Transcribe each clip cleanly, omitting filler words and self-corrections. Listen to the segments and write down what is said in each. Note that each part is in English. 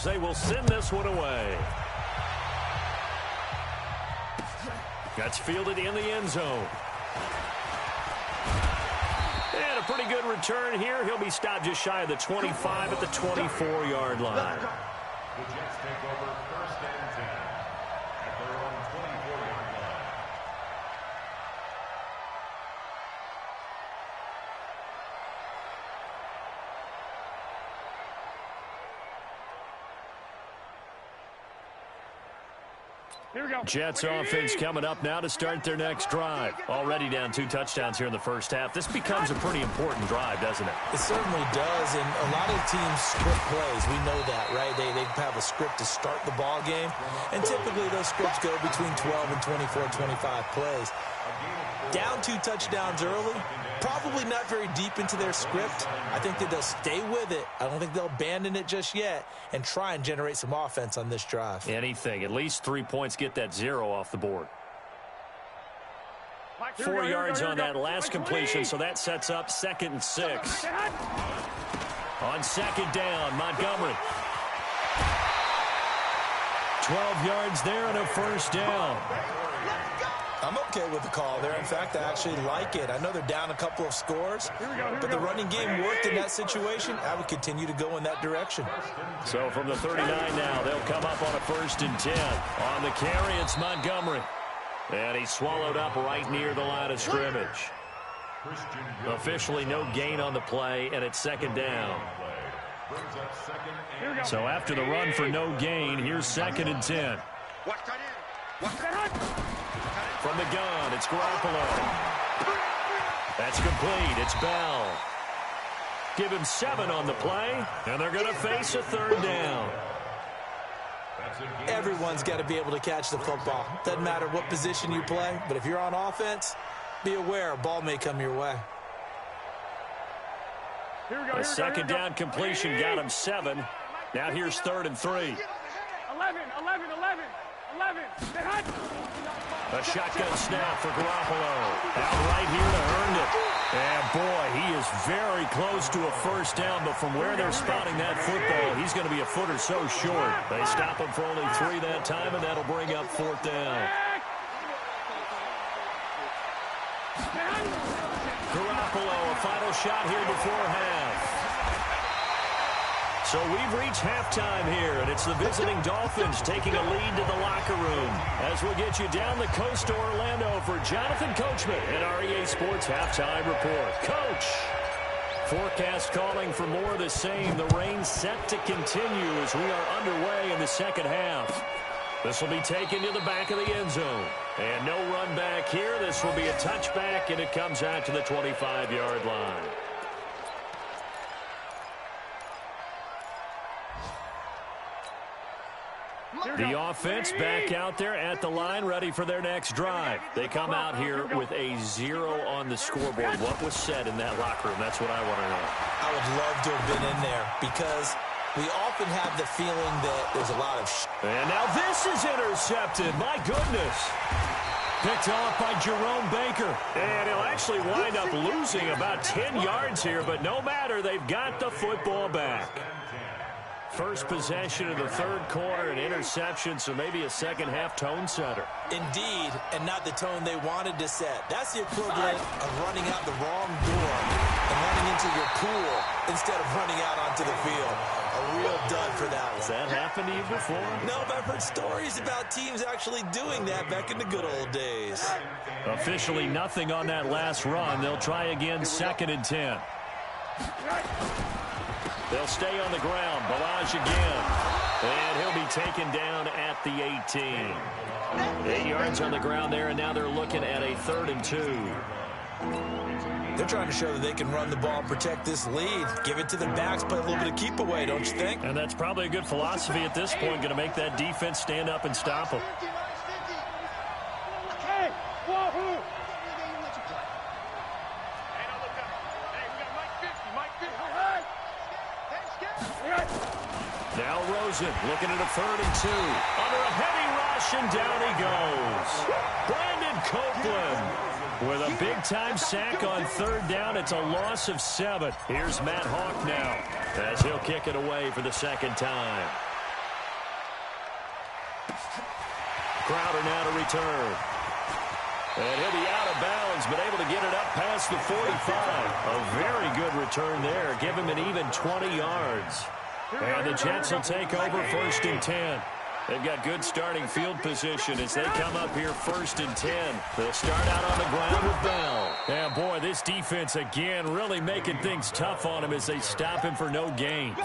as they will send this one away. That's fielded in the end zone. And a pretty good return here. He'll be stopped just shy of the 25 at the 24-yard line. The Jets take over 1st and 10 at their own 24-yard line. Here we go. Jets offense coming up now to start their next drive. Already down 2 touchdowns here in the first half. This becomes a pretty important drive, doesn't it? It certainly does, and a lot of teams script plays. We know that, right? They have a script to start the ball game, and typically those scripts go between 12 and 24, 25 plays. Down 2 touchdowns early, probably not very deep into their script. I think that they'll stay with it. I don't think they'll abandon it just yet and try and generate some offense on this drive. Anything. At least 3 points, get that 0 off the board. 4 yards on that last completion, so that sets up 2nd and 6. On 2nd down, Montgomery. 12 yards there and a 1st down. I'm okay with the call there. In fact, I actually like it. I know they're down a couple of scores, but the running game worked in that situation. I would continue to go in that direction. So from the 39 now, they'll come up on a 1st and 10. On the carry, it's Montgomery. And he's swallowed up right near the line of scrimmage. Officially no gain on the play, and it's 2nd down. So after the run for no gain, here's 2nd and 10. From the gun, it's Garoppolo. That's complete. It's Bell. Give him 7 on the play, and they're going to face a 3rd down. Everyone's got to be able to catch the football. Doesn't matter what position you play, but if you're on offense, be aware a ball may come your way. A 2nd down completion got him 7. Now here's 3rd and 3. 11. A shotgun snap for Garoppolo. Out right here to Herndon. And boy, he is very close to a 1st down, but from where they're spotting that football, he's going to be a foot or so short. They stop him for only 3 that time, and that'll bring up 4th down. Garoppolo, a final shot here before half. So we've reached halftime here, and it's the visiting Dolphins taking a lead to the locker room. As we'll get you down the coast to Orlando for Jonathan Coachman and our EA Sports Halftime Report. Coach, forecast calling for more of the same. The rain set to continue as we are underway in the 2nd half. This will be taken to the back of the end zone. And no run back here. This will be a touchback, and it comes out to the 25-yard line. The offense back out there at the line, ready for their next drive. They come out here with a 0 on the scoreboard. What was said in that locker room? That's what I want to know. I would love to have been in there because we often have the feeling that there's a lot of And now this is intercepted. My goodness. Picked off by Jerome Baker. And he'll actually wind up losing about 10 yards here, but no matter, they've got the football back. First possession of the 3rd quarter, an interception, so maybe a 2nd half tone setter. Indeed, and not the tone they wanted to set. That's the equivalent of running out the wrong door and running into your pool instead of running out onto the field. A real dud for that one. Has that happened to you before? No, but I've heard stories about teams actually doing that back in the good old days. Officially nothing on that last run. They'll try again, 2nd and 10. They'll stay on the ground. Balaj again. And he'll be taken down at the 18. 8 yards on the ground there, and now they're looking at a 3rd and 2. They're trying to show that they can run the ball and protect this lead. Give it to the backs, play a little bit of keep away, don't you think? And that's probably a good philosophy at this point, going to make that defense stand up and stop them. Now Rosen looking at a 3rd and 2. Under a heavy rush, and down he goes. Brandon Copeland with a big-time sack on 3rd down. It's a loss of 7. Here's Matt Hawk now as he'll kick it away for the 2nd time. Crowder now to return. And he'll be out of bounds, but able to get it up past the 45. A very good return there. Give him an even 20 yards. And the Jets will take over 1st and 10. They've got good starting field position as they come up here 1st and 10. They'll start out on the ground with Bell. And boy, this defense again really making things tough on him as they stop him for no gain.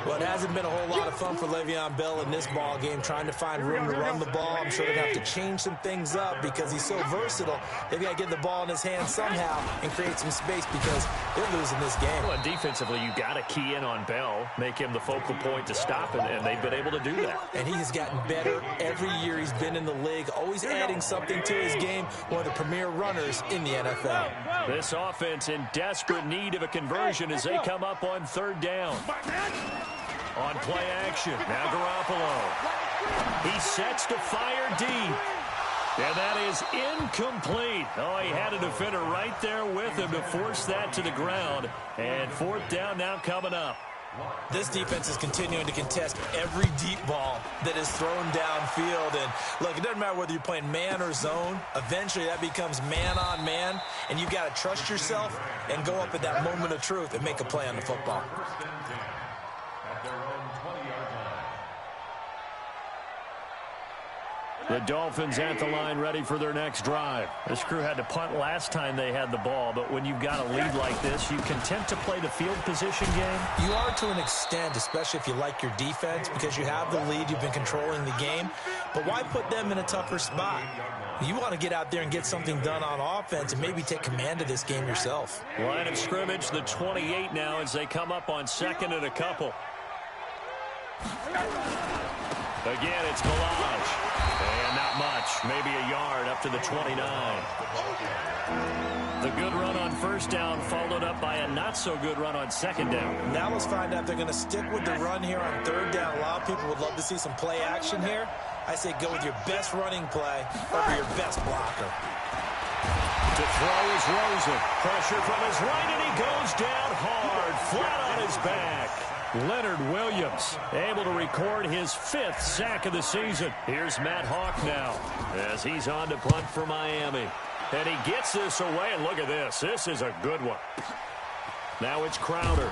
Well, it hasn't been a whole lot of fun for Le'Veon Bell in this ball game, trying to find room to run the ball. I'm sure they'll have to change some things up because he's so versatile. They've got to get the ball in his hands somehow and create some space because they're losing this game. Well, and defensively, you've got to key in on Bell, make him the focal point to stop, and they've been able to do that. And he has gotten better every year he's been in the league, always adding something to his game, one of the premier runners in the NFL. This offense in desperate need of a conversion as they come up on 3rd down. On play action, now Garoppolo. He sets to fire deep. And that is incomplete. Oh, he had a defender right there with him to force that to the ground. And 4th down now coming up. This defense is continuing to contest every deep ball that is thrown downfield. And look, it doesn't matter whether you're playing man or zone. Eventually that becomes man on man. And you've got to trust yourself and go up at that moment of truth and make a play on the football. The Dolphins at the line ready for their next drive. This crew had to punt last time they had the ball, but when you've got a lead like this, you content to play the field position game? You are to an extent, especially if you like your defense, because you have the lead, you've been controlling the game. But why put them in a tougher spot? You want to get out there and get something done on offense and maybe take command of this game yourself. Line of scrimmage, the 28 now as they come up on 2nd and a couple. Again, it's Balaj. And not much, maybe a yard up to the 29. The good run on 1st down followed up by a not-so-good run on 2nd down. Now let's find out if they're going to stick with the run here on 3rd down. A lot of people would love to see some play action here. I say go with your best running play over your best blocker. To throw is Rosen. Pressure from his right, and he goes down hard, flat on his back. Leonard Williams able to record his 5th sack of the season. Here's Matt Hawk now as he's on to punt for Miami. And he gets this away, and look at this. This is a good one. Now it's Crowder.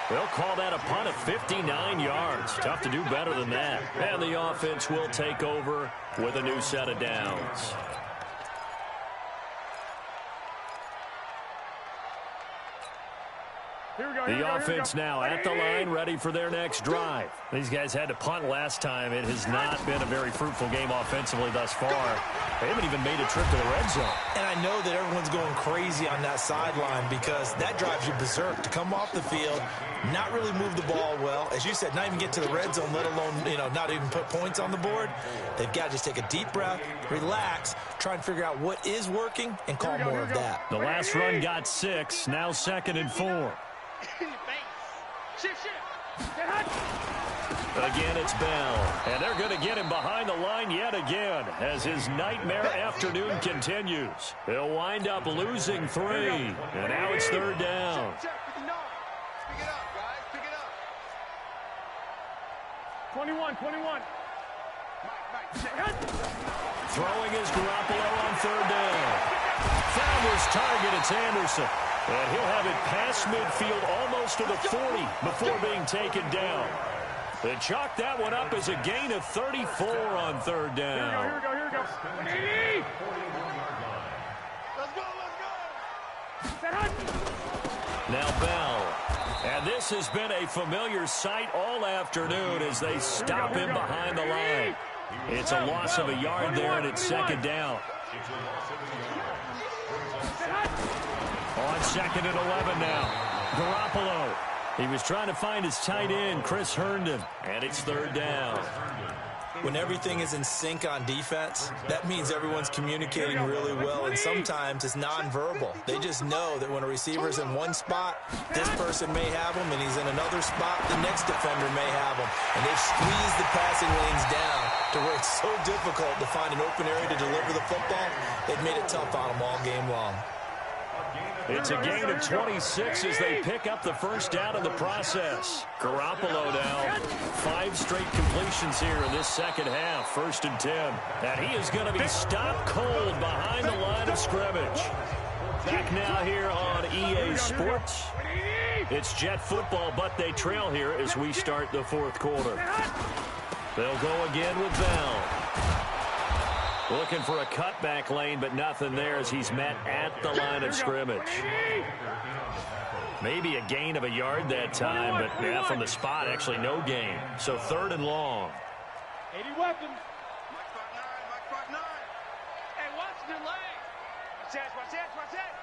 They'll call that a punt of 59 yards. Tough to do better than that. And the offense will take over with a new set of downs. The offense now at the line, ready for their next drive. These guys had to punt last time. It has not been a very fruitful game offensively thus far. They haven't even made a trip to the red zone. And I know that everyone's going crazy on that sideline because that drives you berserk to come off the field, not really move the ball well. As you said, not even get to the red zone, let alone, not even put points on the board. They've got to just take a deep breath, relax, try and figure out what is working, and call more of that. The last run got 6, now 2nd and 4. Again, it's Bell. And they're going to get him behind the line yet again as his nightmare afternoon continues. They'll wind up losing 3. And now it's 3rd down. Pick it up, guys. Pick it up. 21. Throwing is Garoppolo on 3rd down. Found his target. It's Anderson. And he'll have it past midfield almost to the 40 before being taken down. They chalk that one up as a gain of 34 on 3rd down. Here we go. Let's go. Now Bell. And this has been a familiar sight all afternoon as they stop him behind the line. It's a loss of a yard there, and it's 2nd down. On 2nd and 11 now. Garoppolo. He was trying to find his tight end, Chris Herndon. And it's 3rd down. When everything is in sync on defense, that means everyone's communicating really well, and sometimes it's nonverbal. They just know that when a receiver's in one spot, this person may have him, and he's in another spot, the next defender may have him. And they've squeezed the passing lanes down to where it's so difficult to find an open area to deliver the football. They've made it tough on them all game long. It's a gain of 26 as they pick up the first down in the process. Garoppolo now 5 straight completions here in this second half. 1st and 10. And he is going to be stopped cold behind the line of scrimmage. Back now here on EA Sports. It's Jet football, but they trail here as we start the 4th quarter. They'll go again with Bell. Looking for a cutback lane, but nothing there as he's met at the line of scrimmage. Maybe a gain of a yard that time, but yeah, from the spot, actually no gain. So 3rd and long. 80 weapons. Mike front 9. Hey, watch the lane. Watch that, watch that, watch that.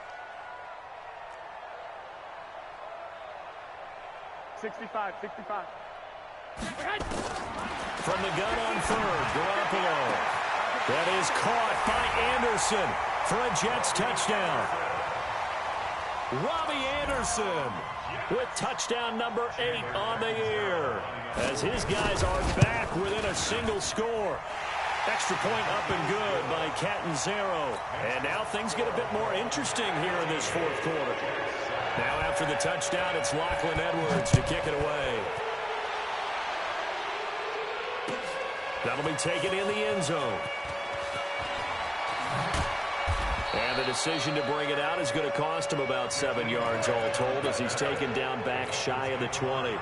65, 65. From the gun on 3rd, Garoppolo. That is caught by Anderson for a Jets touchdown. Robbie Anderson with touchdown number 8 on the year as his guys are back within a single score. Extra point up and good by Catanzaro. And now things get a bit more interesting here in this 4th quarter. Now after the touchdown, it's Lachlan Edwards to kick it away. That'll be taken in the end zone. And the decision to bring it out is going to cost him about 7 yards all told as he's taken down back shy of the 20.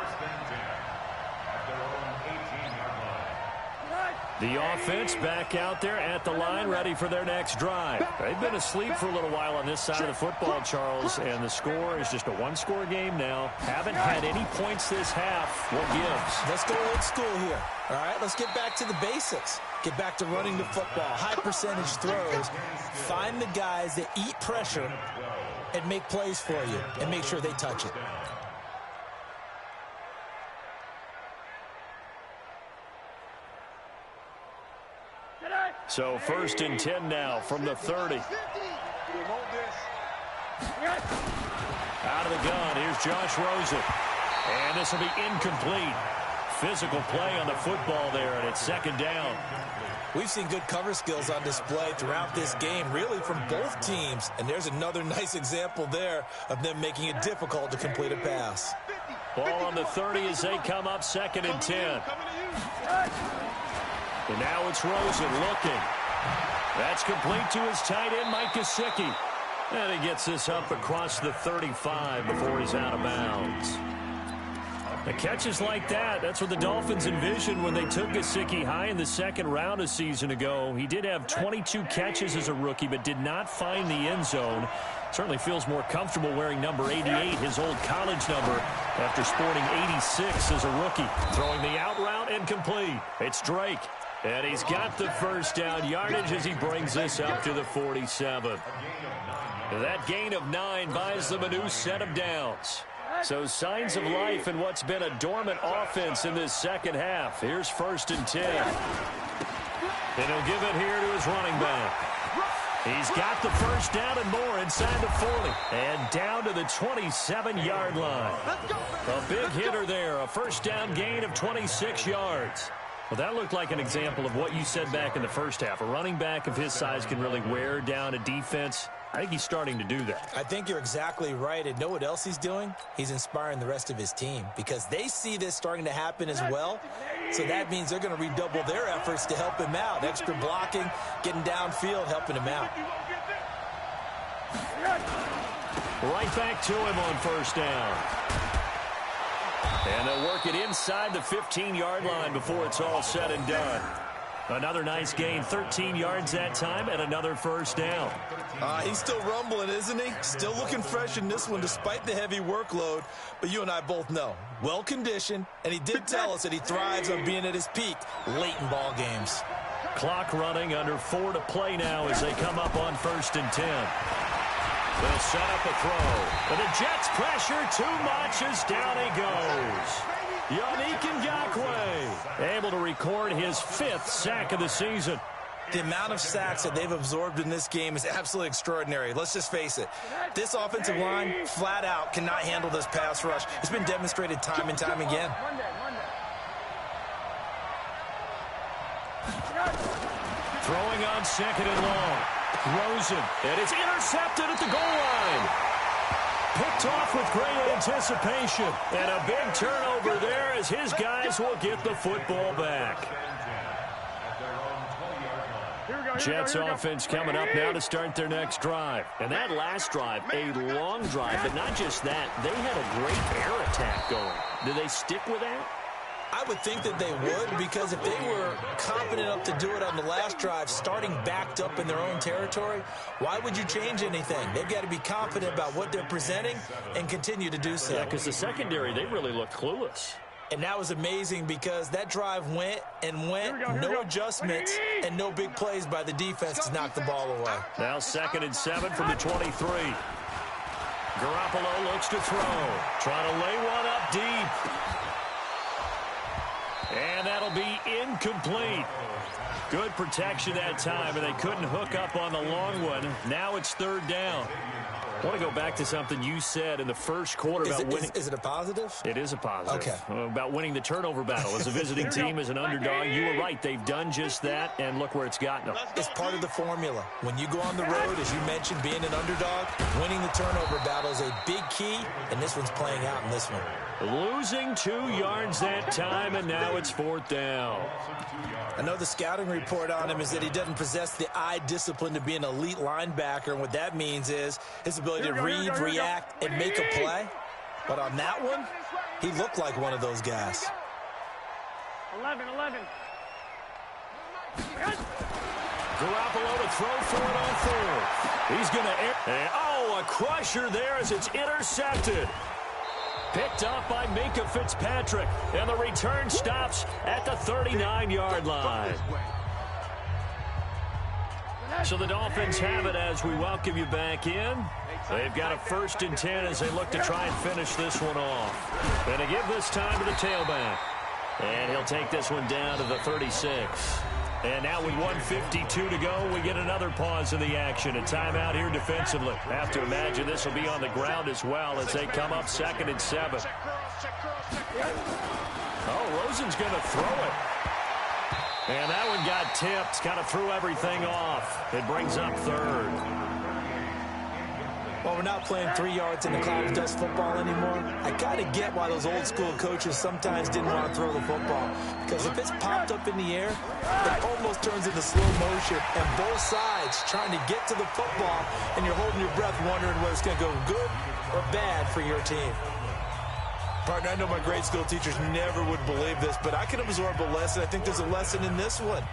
The offense back out there at the line, ready for their next drive. They've been asleep for a little while on this side of the football, Charles, and the score is just a 1-score game now. Haven't had any points this half. What gives? Let's go old school here. All right, let's get back to the basics. Get back to running the football, high percentage throws. Find the guys that eat pressure and make plays for you and make sure they touch it. So 1st and 10 now from the 30. Out of the gun, here's Josh Rosen. And this will be incomplete. Physical play on the football there, and it's 2nd down. We've seen good cover skills on display throughout this game, really from both teams. And there's another nice example there of them making it difficult to complete a pass. Ball on the 30 as they come up 2nd and 10. And now it's Rosen looking. That's complete to his tight end, Mike Gesicki. And he gets this up across the 35 before he's out of bounds. The catches like that, that's what the Dolphins envisioned when they took Gesicki high in the 2nd round a season ago. He did have 22 catches as a rookie, but did not find the end zone. Certainly feels more comfortable wearing number 88, his old college number, after sporting 86 as a rookie. Throwing the out route and complete. It's Drake. And he's got the first down yardage as he brings this up to the 47. That gain of 9 buys them a new set of downs. So signs of life in what's been a dormant offense in this second half. Here's 1st and 10. And he'll give it here to his running back. He's got the first down and more inside the 40. And down to the 27-yard line. A big hitter there. A first down gain of 26 yards. Well, that looked like an example of what you said back in the first half. A running back of his size can really wear down a defense. I think he's starting to do that. I think you're exactly right. And know what else he's doing? He's inspiring the rest of his team because they see this starting to happen as well. So that means they're going to redouble their efforts to help him out. Extra blocking, getting downfield, helping him out. Right back to him on first down. And they'll work it inside the 15-yard line before it's all said and done. Another nice gain, 13 yards that time, and another first down. He's still rumbling, isn't he? Still looking fresh in this one despite the heavy workload. But you and I both know, well-conditioned, and he did tell us that he thrives on being at his peak late in ball games. Clock running, under 4 to play now as they come up on 1st and 10. They'll set up a throw. And the Jets pressure too much as down he goes. Yannick Ngakoue able to record his 5th sack of the season. The amount of sacks that they've absorbed in this game is absolutely extraordinary. Let's just face it. This offensive line, flat out, cannot handle this pass rush. It's been demonstrated time and time again. Throwing on 2nd and long. Rosen, and it's intercepted at the goal line. Picked off with great anticipation. And a big turnover there as his guys will get the football back. Jets offense coming up now to start their next drive. And that last drive, a long drive, but not just that. They had a great air attack going. Do they stick with that? I would think that they would, because if they were confident enough to do it on the last drive, starting backed up in their own territory, why would you change anything? They've got to be confident about what they're presenting and continue to do so. Yeah, because the secondary, they really looked clueless. And that was amazing because that drive went and went, no adjustments, and no big plays by the defense to knock the ball away. Now 2nd and 7 from the 23. Garoppolo looks to throw. Trying to lay one up deep. And that'll be incomplete. Good protection that time, and they couldn't hook up on the long one. Now it's 3rd down. I want to go back to something you said in the first quarter about winning. Is it a positive? It is a positive. Okay. About winning the turnover battle. As a visiting team, as an underdog, you were right. They've done just that, and look where it's gotten them. It's part of the formula. When you go on the road, as you mentioned, being an underdog, winning the turnover battle is a big key, and this one's playing out in this one. Losing 2 yards that time, and now it's 4th down. I know the scouting report on him is that he doesn't possess the eye discipline to be an elite linebacker, and what that means is his ability to read, react, and make a play. But on that one, he looked like one of those guys. 11. Garoppolo to throw for it on 4th. He's going to air. Oh, a crusher there as it's intercepted. Picked up by Minkah Fitzpatrick, and the return stops at the 39-yard line. So the Dolphins have it as we welcome you back in. They've got a 1st and 10 as they look to try and finish this one off. And to give this time to the tailback. And he'll take this one down to the 36. And now with 1:52 to go, we get another pause in the action. A timeout here defensively. Have to imagine this will be on the ground as well as they come up 2nd and 7. Oh, Rosen's going to throw it. And that one got tipped. Kind of threw everything off. It brings up 3rd. Well, we're not playing 3 yards in the cloud of dust football anymore. I kind of get why those old school coaches sometimes didn't want to throw the football. Because if it's popped up in the air, it almost turns into slow motion. And both sides trying to get to the football, and you're holding your breath wondering whether it's going to go good or bad for your team. Partner, I know my grade school teachers never would believe this, but I can absorb a lesson. I think there's a lesson in this one.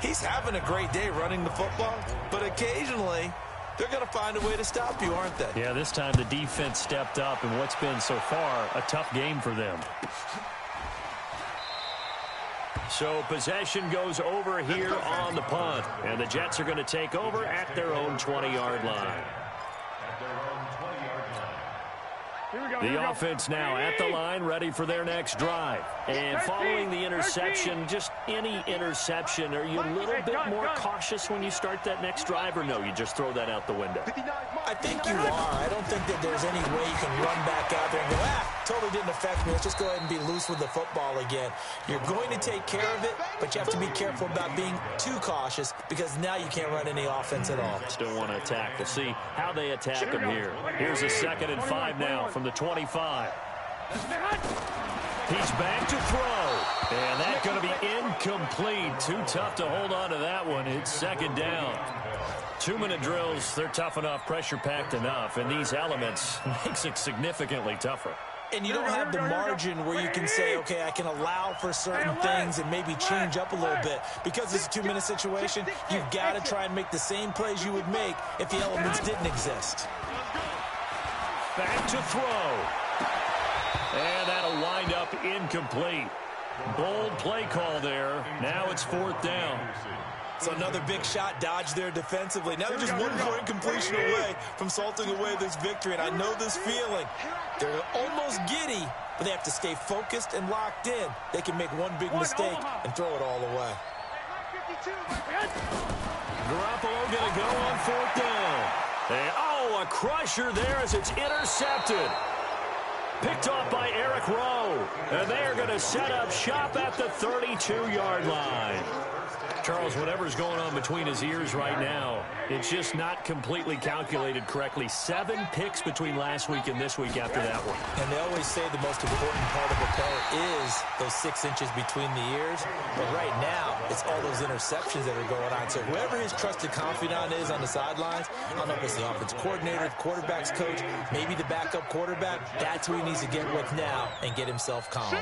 He's having a great day running the football, but occasionally they're going to find a way to stop you, aren't they? Yeah, this time the defense stepped up in what's been so far a tough game for them. So possession goes over here on the punt, and the Jets are going to take over at their own 20-yard line. The offense now at the line, ready for their next drive. And following the interception, just any interception, are you a little bit more cautious when you start that next drive, or no, you just throw that out the window? I think you are. I don't think that there's any way you can run back out there and go, totally didn't affect me. Let's just go ahead and be loose with the football again. You're going to take care of it, but you have to be careful about being too cautious because now you can't run any offense at all. Still want to attack. We'll see how they attack them here. Here's a 2nd and 5 now from the 25. He's back to throw. And that's going to be incomplete. Too tough to hold on to that one. It's 2nd down. 2-minute drills, they're tough enough, pressure-packed enough, and these elements makes it significantly tougher. And you don't have the margin where you can say, okay, I can allow for certain things and maybe change up a little bit. Because it's a 2-minute situation, you've got to try and make the same plays you would make if the elements didn't exist. Back to throw. And that'll wind up incomplete. Bold play call there. Now it's 4th down. So another big shot dodged there defensively. Now they're just one more incompletion away from salting away this victory. And I know this feeling. They're almost giddy, but they have to stay focused and locked in. They can make one big mistake and throw it all away. Garoppolo going to go on 4th down. And, a crusher there as it's intercepted. Picked off by Eric Rowe. And they are going to set up shop at the 32-yard line. Charles, whatever's going on between his ears right now, it's just not completely calculated correctly. 7 picks between last week and this week after that one. And they always say the most important part of a player is those 6 inches between the ears. But right now, it's all those interceptions that are going on. So whoever his trusted confidant is on the sidelines, I don't know if it's the offensive coordinator, the quarterback's coach, maybe the backup quarterback, that's who he needs to get with now and get himself calm.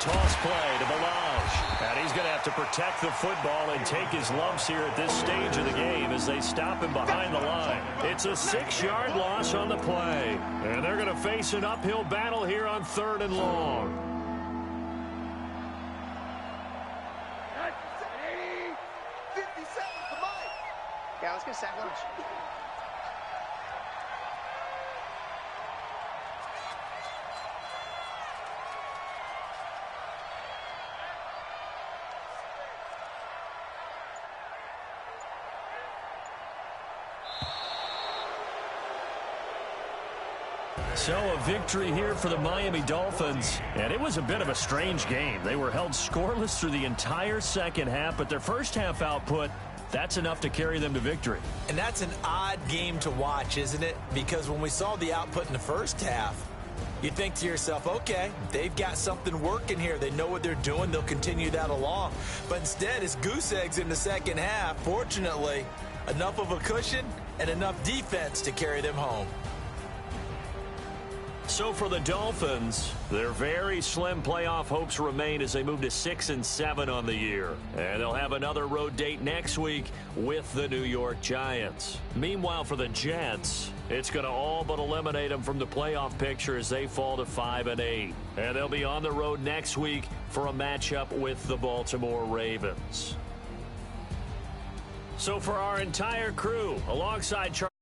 Toss play to Balaj. And he's going to have to protect the football and take his lumps here at this stage of the game as they stop him behind the line. It's a 6-yard loss on the play. And they're going to face an uphill battle here on 3rd and long. Yeah, let's get sack lunch. So a victory here for the Miami Dolphins, and it was a bit of a strange game. They were held scoreless through the entire second half, but their first half output, that's enough to carry them to victory. And that's an odd game to watch, isn't it? Because when we saw the output in the first half, you think to yourself, okay, they've got something working here. They know what they're doing. They'll continue that along. But instead, it's goose eggs in the second half. Fortunately, enough of a cushion and enough defense to carry them home. So for the Dolphins, their very slim playoff hopes remain as they move to 6-7 on the year. And they'll have another road date next week with the New York Giants. Meanwhile, for the Jets, it's going to all but eliminate them from the playoff picture as they fall to 5-8. And they'll be on the road next week for a matchup with the Baltimore Ravens. So for our entire crew, alongside Charles